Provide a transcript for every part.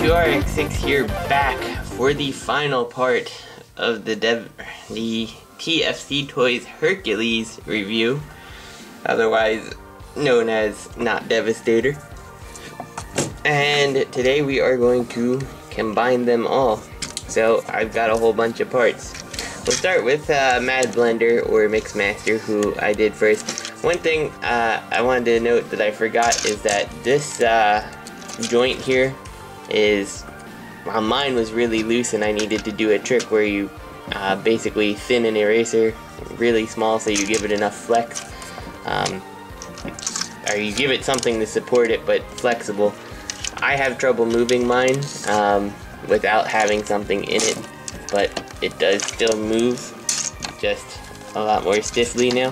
T2RX6 here, back for the final part of the TFC Toys Hercules review, otherwise known as Not Devastator. And today we are going to combine them all. So I've got a whole bunch of parts. We'll start with Mad Blender or Mixmaster, who I did first. One thing I wanted to note that I forgot is that this joint here is, well, mine was really loose and I needed to do a trick where you basically thin an eraser really small so you give it enough flex, or you give it something to support it but flexible. I have trouble moving mine without having something in it, but it does still move, just a lot more stiffly now.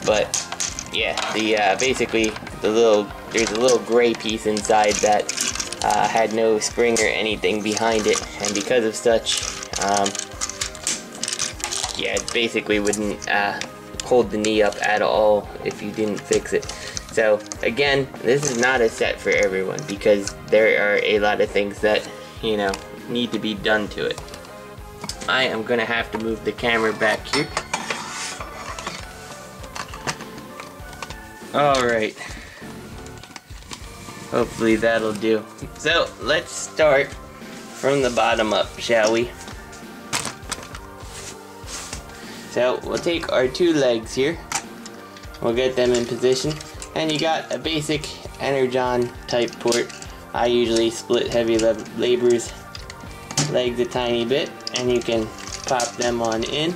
But yeah, basically there's a little gray piece inside that had no spring or anything behind it, and because of such, yeah, it basically wouldn't hold the knee up at all if you didn't fix it. So again, this is not a set for everyone because there are a lot of things that, you know, need to be done to it. I am gonna have to move the camera back here. Alright. Hopefully that'll do. So let's start from the bottom up, shall we? So we'll take our two legs here. We'll get them in position. And you got a basic Energon type port. I usually split heavy laborers' legs a tiny bit, and you can pop them on in.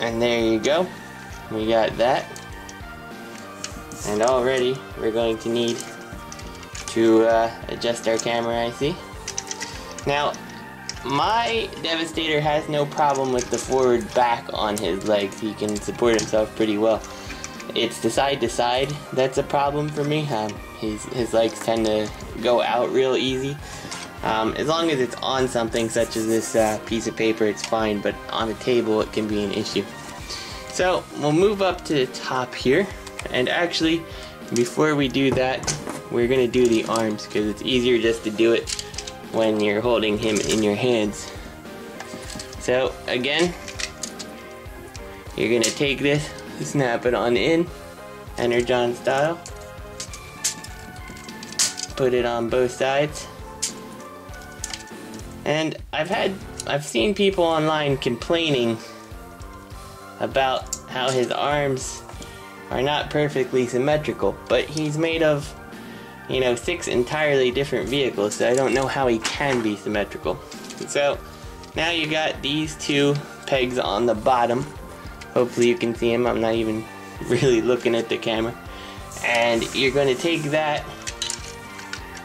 And there you go. We got that. And already we're going to need to adjust our camera IC. Now, my Devastator has no problem with the forward back on his legs. He can support himself pretty well. It's the side to side that's a problem for me. His legs tend to go out real easy. As long as it's on something such as this piece of paper, it's fine, but on a table it can be an issue. So we'll move up to the top here, and actually before we do that, we're gonna do the arms because it's easier just to do it when you're holding him in your hands. So again, you're gonna take this, snap it on in, Energon style, put it on both sides. And I've seen people online complaining about how his arms are not perfectly symmetrical, but he's made of, you know, 6 entirely different vehicles, so I don't know how he can be symmetrical. So now you got these two pegs on the bottom. Hopefully you can see them. I'm not even really looking at the camera. And you're going to take that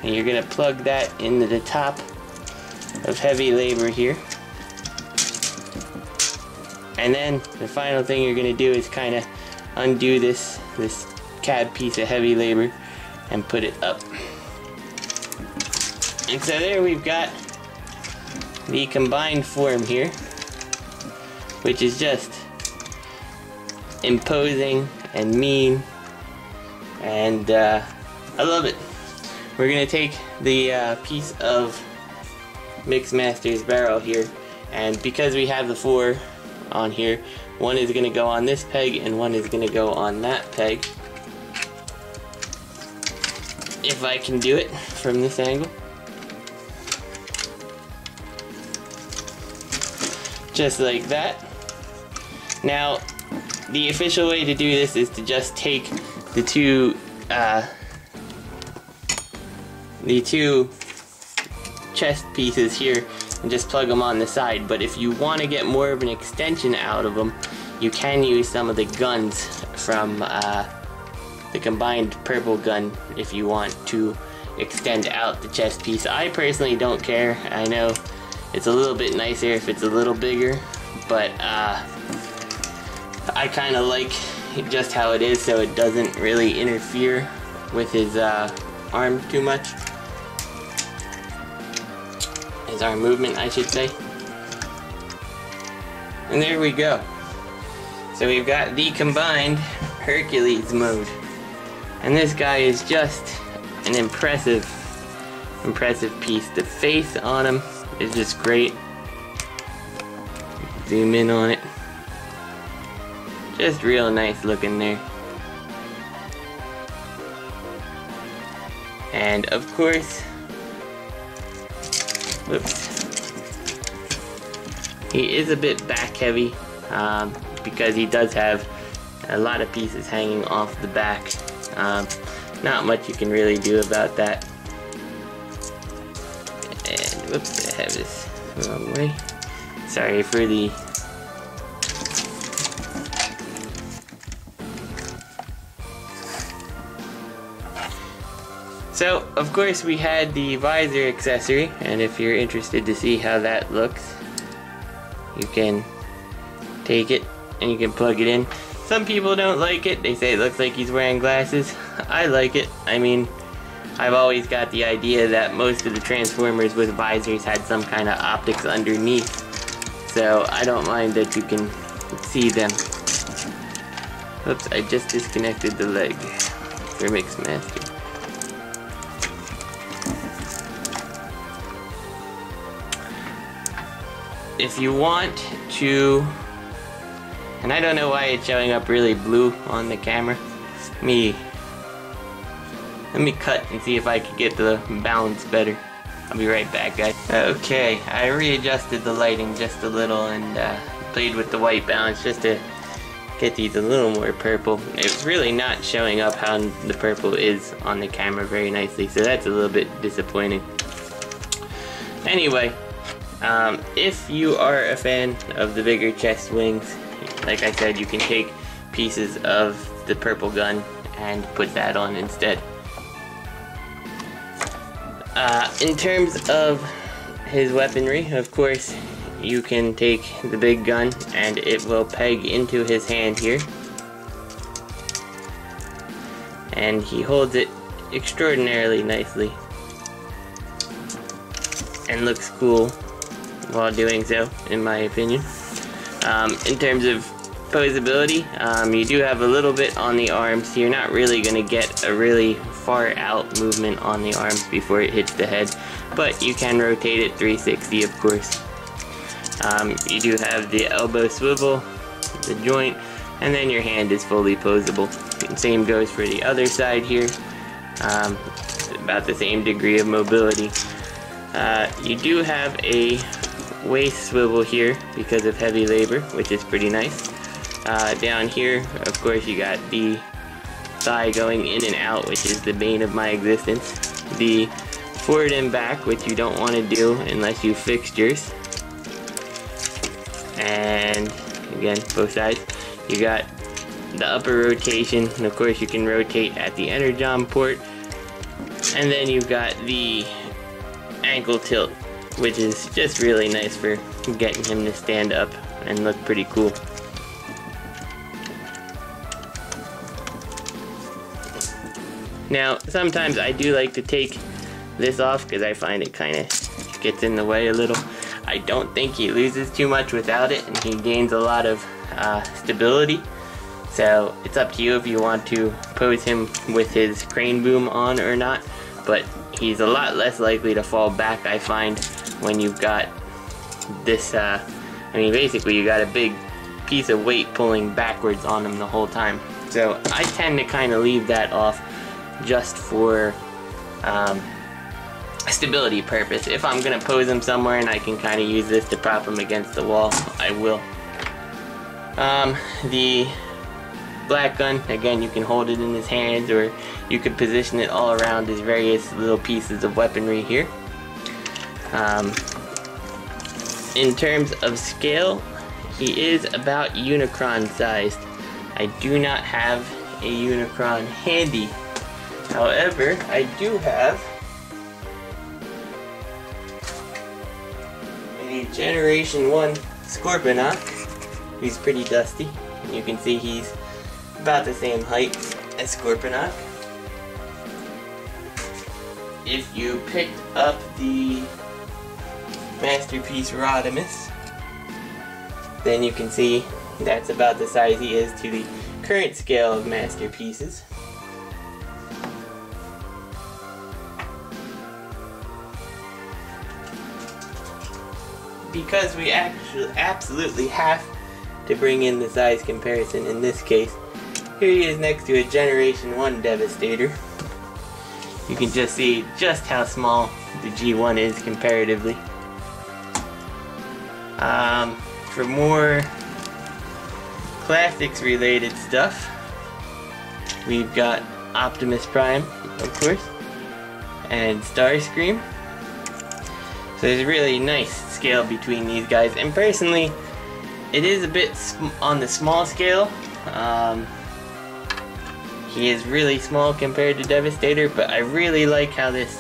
and you're going to plug that into the top of heavy labor here. And then the final thing you're going to do is kind of undo this cab piece of heavy labor and put it up. And so there we've got the combined form here, which is just imposing and mean, and I love it. We're gonna take the piece of Mixmaster's barrel here, and because we have the 4 on here, one is gonna go on this peg and one is gonna go on that peg. If I can do it from this angle. Just like that. Now, the official way to do this is to just take the two chest pieces here and just plug them on the side. But if you want to get more of an extension out of them, you can use some of the guns from the combined purple gun if you want to extend out the chest piece. I personally don't care. I know it's a little bit nicer if it's a little bigger, but I kind of like just how it is, so it doesn't really interfere with his arm too much. His arm movement, I should say. And there we go. So we've got the combined Hercules mode. And this guy is just an impressive piece. The face on him is just great. Zoom in on it. Just real nice looking there. And of course, whoops, he is a bit back heavy because he does have a lot of pieces hanging off the back. Not much you can really do about that. And whoops, I have this the wrong way. Sorry for the So, of course, we had the visor accessory, and if you're interested to see how that looks, you can take it and you can plug it in. Some people don't like it. They say it looks like he's wearing glasses. I like it. I mean, I've always got the idea that most of the Transformers with visors had some kind of optics underneath, so I don't mind that you can see them. Oops, I just disconnected the leg for Mixmaster. If you want to, and I don't know why it's showing up really blue on the camera. Let me cut and see if I can get the balance better. I'll be right back, guys. Okay, I readjusted the lighting just a little and played with the white balance just to get these a little more purple. It's really not showing up how the purple is on the camera very nicely, so that's a little bit disappointing. Anyway, if you are a fan of the bigger chest wings, like I said, you can take pieces of the purple gun and put that on instead. In terms of his weaponry, of course, you can take the big gun and it will peg into his hand here. And he holds it extraordinarily nicely and looks cool while doing so, in my opinion. In terms of posability, you do have a little bit on the arms. You're not really going to get a really far out movement on the arms before it hits the head, but you can rotate it 360, of course. You do have the elbow swivel, the joint, and then your hand is fully posable. Same goes for the other side here. About the same degree of mobility. You do have a waist swivel here because of heavy labor, which is pretty nice. Down here, of course, you got the thigh going in and out, which is the bane of my existence. The forward and back, which you don't want to do unless you fixtures. And again, both sides. You got the upper rotation, and of course you can rotate at the energon port. And then you've got the ankle tilt, which is just really nice for getting him to stand up and look pretty cool. Now, sometimes I do like to take this off because I find it kind of gets in the way a little. I don't think he loses too much without it, and he gains a lot of stability. So it's up to you if you want to pose him with his crane boom on or not, but he's a lot less likely to fall back, I find, when you've got this, I mean, basically you got a big piece of weight pulling backwards on him the whole time. So I tend to kind of leave that off just for stability purpose. If I'm gonna pose him somewhere and I can kind of use this to prop him against the wall, I will. The black gun, again, you can hold it in his hands, or you could position it all around his various little pieces of weaponry here. In terms of scale, he is about Unicron sized. I do not have a Unicron handy. However, I do have a Generation 1 Scorponok. He's pretty dusty. You can see he's about the same height as Scorponok. If you picked up the Masterpiece Rodimus, then you can see that's about the size he is to the current scale of Masterpieces. because we actually absolutely have to bring in the size comparison in this case, here he is next to a Generation 1 Devastator. You can just see just how small the G1 is comparatively. For more classics related stuff, we've got Optimus Prime, of course, and Starscream. So there's a really nice scale between these guys, and personally, it is a bit on the small scale. He is really small compared to Devastator, but I really like how this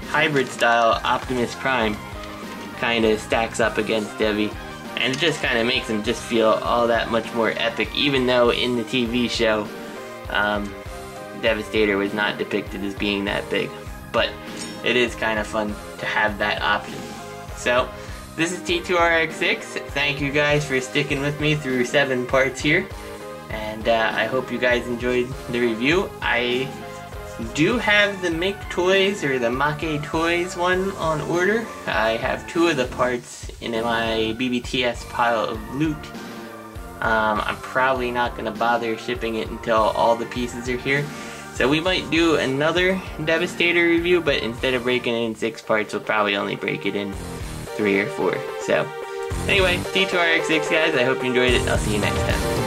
hybrid style Optimus Prime kind of stacks up against Devi, and it just kind of makes him just feel all that much more epic, even though in the TV show Devastator was not depicted as being that big. But it is kind of fun to have that option. So this is T2RX6. Thank you guys for sticking with me through 7 parts here, and I hope you guys enjoyed the review. I do have the Make Toys or the Make Toys one on order. I have 2 of the parts in my BBTS pile of loot. I'm probably not going to bother shipping it until all the pieces are here. So we might do another Devastator review, but instead of breaking it in 6 parts, we'll probably only break it in 3 or 4. So anyway, T2RX6 guys, I hope you enjoyed it. I'll see you next time.